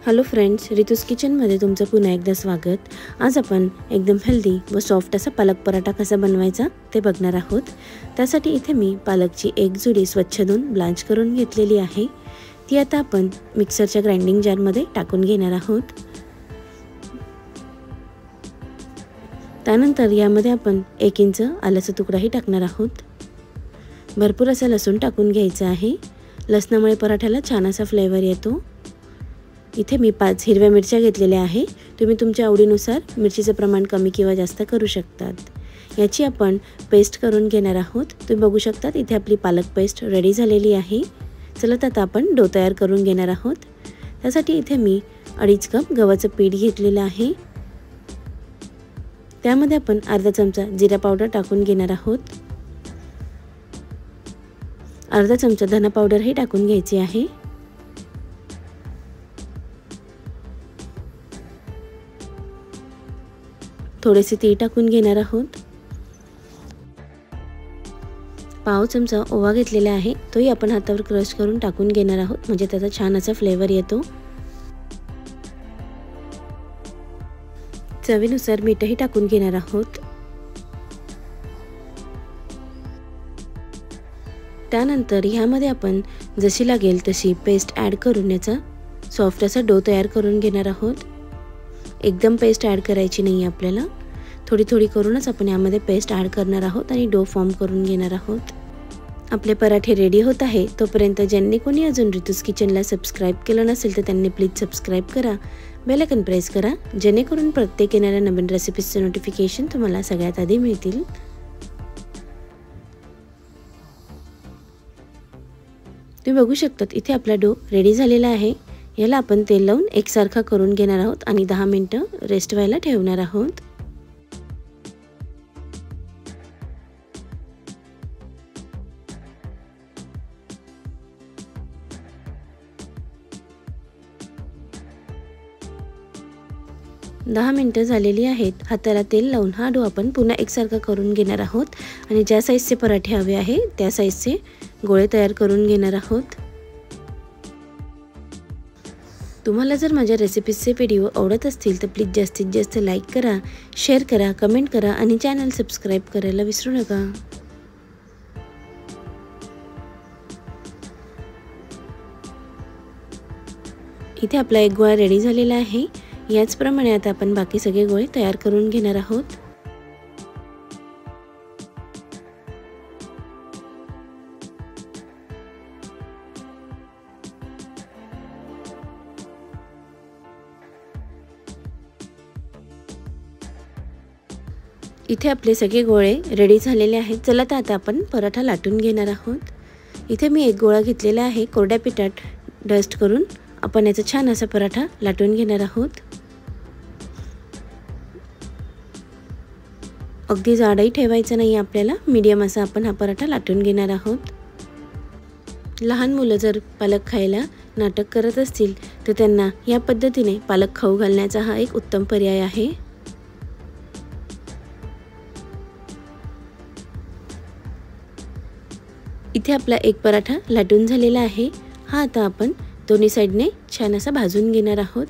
Hello friends, रितूस किचनमध्ये तुमचं पुन्हा एकदा स्वागत। आज आपण एकदम हेल्दी व सॉफ्ट असा पालक पराठा कसा बनवायचा ते बघणार आहोत। त्यासाठी इथे मी पालकची एक जुडी स्वच्छ धुवून ब्लांच करून घेतलेली आहे। ती आता आपण मिक्सरच्या ग्राइंडिंग जारमध्ये टाकून घेणार आहोत। त्यानंतर यामध्ये आपण 1 इंच आल्याचा तुकडाही टाकणार आहोत। भरपूर असा लसूण टाकून घ्यायचा आहे। लसणामुळे पराठ्याला छान असा फ्लेवर येतो। इथे मी 5 हिरव्या मिरच्या घेतलेल्या आहे। तुम्ही तुमच्या आवडीनुसार मिरचीचं प्रमाण कमी किंवा जास्त करू शकतात। याची आपण पेस्ट करून घेणार आहोत। तुम्ही बघू शकता इथे आपली पालक पेस्ट रेडी झालेली आहे। चला आता आपण डो तयार करून घेणार आहोत। त्यासाठी इथे मी 2.5 कप गव्हाचं पीठ घेतलेलं आहे। त्यामध्ये आपण अर्धा चमचा जिरा पावडर टाकून घेणार आहोत। अर्धा चमचा धना पावडर ही टाकून घ्यायची आहे। थोडेसे तीळ टाकून घेणार आहोत। पाव चमचा ओवा घेतलेला आहे, तोही आपण हातावर क्रश करून टाकून घेणार आहोत, म्हणजे त्याचा छान असा फ्लेवर येतो। चवीनुसार मीठही टाकून घेणार आहोत। त्यानंतर ह्यामध्ये आपण जशी लागेल तशी पेस्ट ॲड करून याचा सॉफ्ट असा डो तयार करून घेणार आहोत। एकदम पेस्ट ॲड करायची नाही आपल्याला, थोडी थोडी करूनच आपण यामध्ये पेस्ट ॲड करणार आहोत आणि डो फॉर्म करून घेणार आहोत। आपले पराठे रेडी होत आहे। तोपर्यंत ज्यांनी कोणी अजून रितूस किचनला सबस्क्राईब केलं नसेल तर त्यांनी प्लीज सबस्क्राईब करा, बेल आयकॉन प्रेस करा, जेणेकरून प्रत्येक येणाऱ्या नवीन रेसिपीजचे नोटिफिकेशन तुम्हाला सगळ्यात आधी मिळतील। तुम्ही बघू शकता इथे आपला डो रेडी झालेला आहे। याला आपण तेल लावून एकसारखा करून घेणार आहोत आणि 10 मिनिटं रेस्ट व्हायला ठेवणार आहोत। दहा मिनिटं झालेली आहेत। हाताला तेल लावून हा डो आपण पुन्हा एकसारखा करून घेणार आहोत आणि ज्या साईजचे पराठे हवे आहे त्या साईजचे गोळे तयार करून घेणार आहोत। तुम्हाला जर माझ्या रेसिपीजचे व्हिडिओ आवडत असतील तर प्लीज जास्तीत जास्त लाईक करा, शेअर करा, कमेंट करा आणि चॅनल सबस्क्राईब करायला विसरू नका। इथे आपला एक गोळा रेडी झालेला आहे। याचप्रमाणे आता आपण बाकी सगळे गोळे तयार करून घेणार आहोत। इथे आपले सगळे गोळे रेडी झालेले आहेत। चला तर आता आपण पराठा लाटून घेणार आहोत। इथे मी एक गोळा घेतलेला आहे। कोरड्या पिठात डस्ट करून आपण याचा छान असा पराठा लाटून घेणार आहोत। अगदी जाडही ठेवायचं नाही आपल्याला, मीडियम असा आपण हा पराठा लाटून घेणार आहोत। लहान मुलं जर पालक खायला नाटक करत असतील तर त्यांना या पद्धतीने पालक खाऊ घालण्याचा हा एक उत्तम पर्याय आहे। इथे आपला एक पराठा लाटून झालेला आहे। हा आता आपण दोन्ही साइडने छान असा भाजून घेणार आहोत।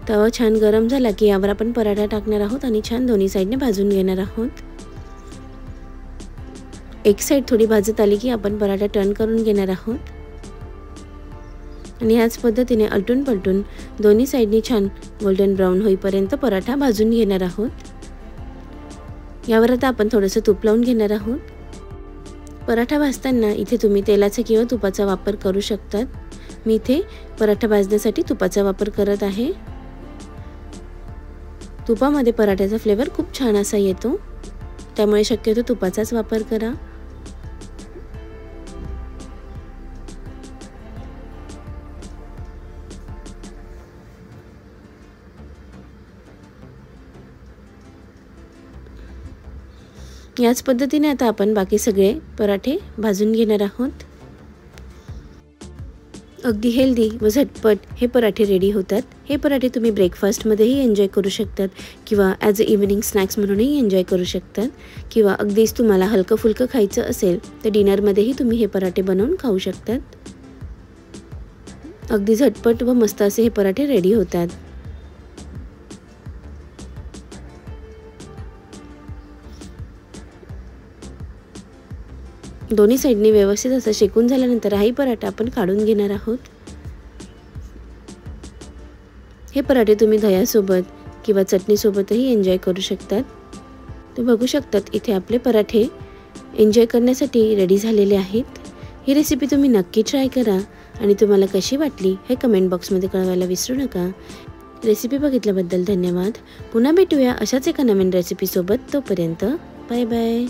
तवा छान गरम झाला की यावर आपण पराठा टाकणार आहोत आणि छान दोन्ही साइडने भाजून घेणार आहोत। एक साइड थोडी भाजत आली की आपण पराठा टर्न करून घेणार आहोत आणि याच पद्धतीने अलटून पलटून दोन्ही साइडने छान गोल्डन ब्राउन होईपर्यंत पराठा भाजून घेणार आहोत। यावर आता आपण थोडंसं तूप लावून घेणार आहोत। पराठा भाजताना इथे तुम्ही तेलाचा किंवा तुपाचा वापर करू शकतात। मी इथे पराठा भाजण्यासाठी तुपाचा वापर करत आहे। तुपामध्ये पराठ्याचा फ्लेवर खूप छान असा येतो, त्यामुळे शक्यतो तुपाचाच वापर करा। याच पद्धतीने आता आपण बाकी सगळे पराठे भाजून घेणार आहोत। अगदी हेल्दी व झटपट हे पराठे रेडी होतात। हे पराठे तुम्ही ब्रेकफास्टमध्येही एन्जॉय करू शकतात किंवा ॲज अ इव्हिनिंग स्नॅक्स म्हणूनही एन्जॉय करू शकतात, किंवा अगदीच तुम्हाला हलकं फुलकं खायचं असेल तर डिनरमध्येही तुम्ही हे पराठे बनवून खाऊ शकतात। अगदी झटपट व मस्त असे हे पराठे रेडी होतात। दोन्ही साईडने व्यवस्थित असं शेकून झाल्यानंतर हाही पराठा आपण काढून घेणार आहोत। हे पराठे तुम्ही दह्यासोबत किंवा चटणीसोबतही एन्जॉय करू शकतात। तुम्ही बघू शकतात इथे आपले पराठे एन्जॉय करण्यासाठी रेडी झालेले आहेत। ही रेसिपी तुम्ही नक्की ट्राय करा आणि तुम्हाला कशी वाटली हे कमेंट बॉक्समध्ये कळवायला विसरू नका। रेसिपी बघितल्याबद्दल धन्यवाद। पुन्हा भेटूया अशाच एका नवीन रेसिपीसोबत। तोपर्यंत बाय बाय।